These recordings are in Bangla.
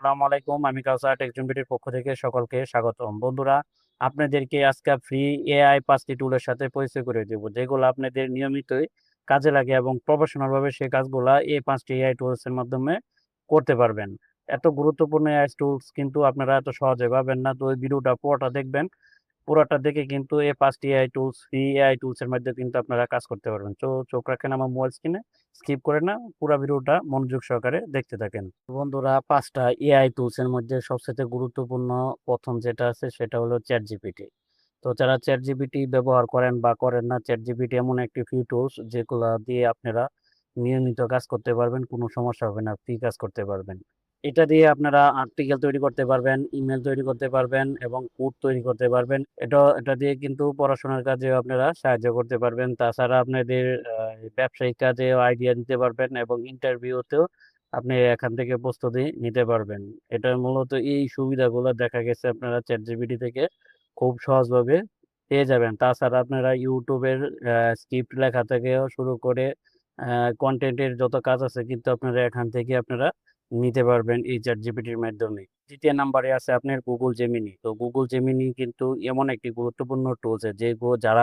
আসসালামু আলাইকুম। আমি কাউসার টেকজম্বিটির পক্ষ থেকে সকলকে স্বাগতম। বন্ধুরা, আপনাদেরকে আজকে ফ্রি এআই ৫ টি টুলের সাথে পরিচয় করে দেব। যেগুলো আপনাদের নিয়মিতই কাজে লাগে এবং প্রফেশনাল ভাবে সেই কাজগুলা এই ৫ টি এআই টুলস এর মাধ্যমে করতে পারবেন। এত গুরুত্বপূর্ণ এআই টুলস কিন্তু আপনারা এত সহজে পাবেন না। তো এই ভিডিওটা পুরোটা দেখবেন। পুরাটা দেখে কিন্তু এই ৫ টি AI tools, free AI tools এর মধ্যে কিন্তু আপনারা কাজ করতে পারবেন। তো চোখ রাখেন আমার মোবাইল স্ক্রিনে, স্কিপ করে না পুরা ভিডিওটা মনোযোগ সহকারে দেখতে থাকেন। বন্ধুরা, ৫ টা এআই টুলস এর মধ্যে সবচাইতে গুরুত্বপূর্ণ ১ম যেটা আছে সেটা হলো ChatGPT। তো যারা ChatGPT ব্যবহার করেন বা করেন না, ChatGPT এমন একটি ফ্রি টুলস যেগুলা দিয়ে আপনারা নিয়মিত কাজ করতে পারবেন, কোনো সমস্যা হবে না, ফ্রি কাজ করতে পারবেন। এটা দিয়ে আপনারা আর্টিকেল তৈরি করতে পারবেন, ইমেইল তৈরি করতে পারবেন এবং কোড তৈরি করতে পারবেন। এটা দিয়ে কিন্তু পড়াশোনার কাজেও আপনারা সাহায্য করতে পারবেন। তাছাড়া আপনাদের ব্যবসায়িক কাজেও আইডিয়া দিতে পারবেন এবং ইন্টারভিউতেও আপনি এখান থেকে প্রস্তুতি নিতে পারবেন। এটা মূলত এই সুবিধাগুলো দেখা গেছে আপনারা ChatGPT থেকে খুব সহজভাবে পেয়ে যাবেন। তাছাড়া আপনারা YouTube এর স্ক্রিপ্ট লেখা থেকেও শুরু করে কনটেন্টের যত কাজ আছে কিন্তু আপনারা এখান থেকে নিতে পারবেন এই ChatGPT-র মাধ্যমে। ৩য় নাম্বারে আছে আপনার Google Gemini। তো Google Gemini কিন্তু এমন একটি গুরুত্বপূর্ণ টুলস যারা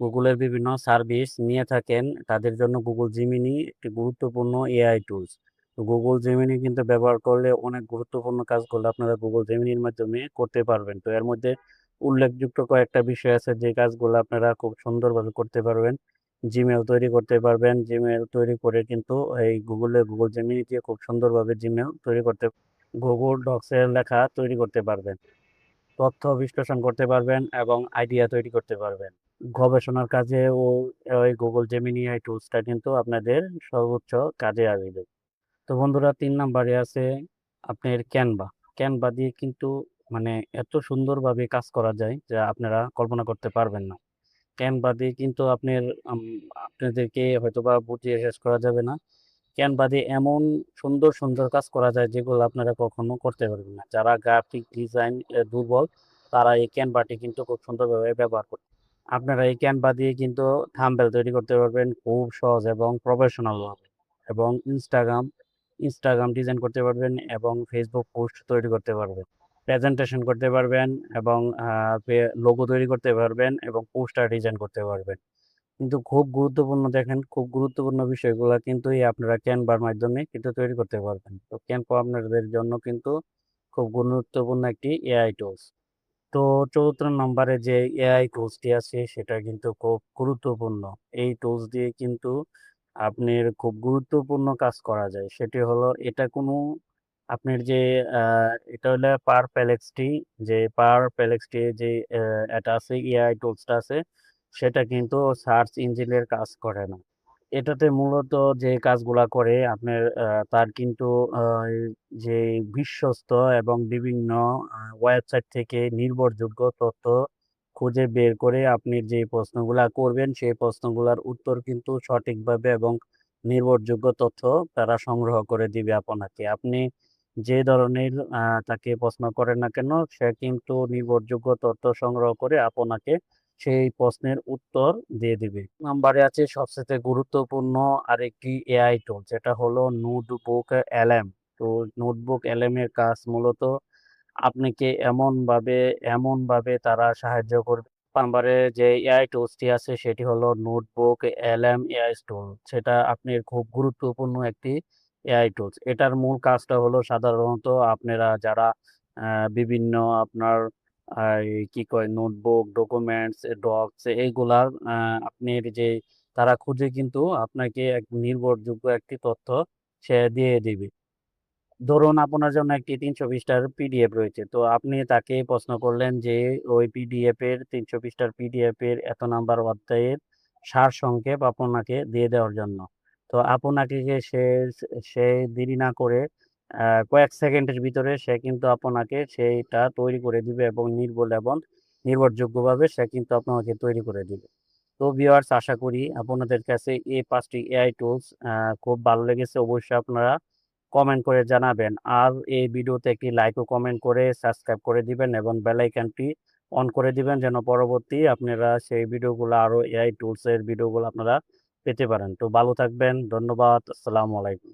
Google-এর বিভিন্ন সার্ভিস নিয়ে থাকেন তাদের জন্য Google Gemini একটি গুরুত্বপূর্ণ এআই টুলস। তো Google Gemini কিন্তু ব্যবহার করলে অনেক গুরুত্বপূর্ণ কাজগুলো আপনারা Google Gemini-র মাধ্যমে করতে পারবেন। তো এর মধ্যে উল্লেখযোগ্য কয়েকটা বিষয় আছে যে কাজগুলো আপনারা খুব সুন্দরভাবে করতে পারবেন। জিমেইল তৈরি করতে পারবেন। জিমেইল তৈরি করে কিন্তু এই Google Gemini দিয়ে খুব সুন্দরভাবে জিমেইল তৈরি করতে Google Docs এর লেখা তৈরি করতে পারবেন। তথ্য বিশ্লেষণ করতে পারবেন এবং আইডিয়া তৈরি করতে পারবেন। গবেষণার কাজেও ওই Google Gemini এই টুলসটা কিন্তু আপনাদের সর্বোচ্চ কাজে আসবে। তো বন্ধুরা, ৩ নাম্বারে আছে আপনার Canva। Canva দিয়ে কিন্তু মানে এত সুন্দরভাবে কাজ করা যায় যা আপনারা কল্পনা করতে পারবেন না। Canva দিয়ে কিন্তু আপনাদেরকে হয়তোবা বুঝিয়ে শেষ করা যাবে না। Canva দিয়ে এমন সুন্দর, সুন্দর কাজ করা যায় যেগুলো আপনারা কখনো করতে পারবেন না। যারা গ্রাফিক ডিজাইন দুর্বল তারা এই Canva টি কিন্তু খুব সুন্দরভাবে ব্যবহার করতে আপনারা এই Canva দিয়ে কিন্তু থাম্বনেল তৈরি করতে পারবেন খুব সহজ এবং প্রফেশনাল ভাবে এবং Instagram ডিজাইন করতে পারবেন এবং Facebook পোস্ট তৈরি করতে পারবেন। প্রেজেন্টেশন করতে পারবেন এবং আ পে লোগো তৈরি করতে পারবেন এবং পোস্টার ডিজাইন করতে পারবেন। কিন্তু খুব গুরুত্বপূর্ণ বিষয়গুলা কিন্তু আপনারা Canva-র মাধ্যমে কিন্তু তৈরি করতে পারবেন। তো Canva আপনাদের জন্য কিন্তু খুব গুরুত্বপূর্ণ একটি এআই টুলস। তো ৪র্থ নম্বরে যে এআই টুলসটি আছে সেটা কিন্তু খুব গুরুত্বপূর্ণ। এই টুলস দিয়ে কিন্তু আপনার খুব গুরুত্বপূর্ণ কাজ করা যায়। সেটি হলো এটা কোনো আপনার যে আ এটা হলো পাওয়ার প্যালেক্সটি যে এটা আছে এআই টুলসটা আছে সেটা কিন্তু সার্চ ইঞ্জিনের কাজ করে না। এটাতে মূলত যে কাজগুলা করে আপনার তার কিন্তু আ যে বিশ্বস্ত এবং বিভিন্ন ওয়েবসাইট থেকে নির্ভরযোগ্য তথ্য খুঁজে বের করে আপনি যে প্রশ্নগুলা করবেন, সেই প্রশ্নগুলার উত্তর কিন্তু সঠিকভাবে এবং নির্ভরযোগ্য তথ্য তারা সংগ্রহ করে দিবে আপনাকে। আপনি যে ধরনের তাকে প্রশ্ন করেন না কেন, সে কিন্তু নির্ভরযোগ্য তথ্য সংগ্রহ করে আপনাকে সেই প্রশ্নের উত্তর দিয়ে দিবে। নাম্বারে আছে সবচাইতে গুরুত্বপূর্ণ আরেকটি এআই টুল যেটা হলো নোটবুক এলএম। তো নোটবুক এলএম এর কাজ মূলত আপনাকে এমনভাবে তারা সাহায্য করবে। নাম্বারে যে এআই টুলসটি আছে সেটি হলো নোটবুক এলএম এআই টুল। সেটা আপনার খুব গুরুত্বপূর্ণ একটি এআই টুলস। এটার মূল কাজটা হলো সাধারণত আপনারা যারা আ বিভিন্ন আপনার এই কি কয় নোটবুক, ডকুমেন্টস, ডক্স এইগুলার আ আপনার যে তারা খুঁজে কিন্তু আপনাকে এক নির্ভরযোগ্য একটি তথ্য সে দিয়ে দিবে। ধরুন আপনার জন্য একটি ৩০০ পৃষ্ঠার পিডিএফ রয়েছে। তো আপনি তাকে প্রশ্ন করলেন যে ওই পিডিএফ এর ৩০০ পৃষ্ঠার পিডিএফ এর এত নাম্বার অধ্যায়ের সারসংক্ষেপ আপনাকে দিয়ে দেওয়ার জন্য। তো আপনাকে সে দেরি না করে কয়েক সেকেন্ডের ভিতরে সে কিন্তু আপনাকে সেইটা তৈরি করে দিবে এবং নির্ভুল এবং নির্ভরযোগ্যভাবে সে কিন্তু আপনাকে তৈরি করে দিবে। তো ভিউয়ার্স, আশা করি আপনাদের কাছে এই ৫ টি এআই টুলস খুব ভালো লেগেছে। অবশ্যই আপনারা কমেন্ট করে জানাবেন। আর এই ভিডিওতে একটি লাইক ও কমেন্ট করে সাবস্ক্রাইব করে দিবেন এবং বেল আইকনটি অন করে দিবেন যেন পরবর্তী আপনারা সেই ভিডিওগুলো আরো এআই টুলস এর ভিডিওগুলো আপনারা পেতে পারেন। তো ভালো থাকবেন। ধন্যবাদ। আসসালামু আলাইকুম।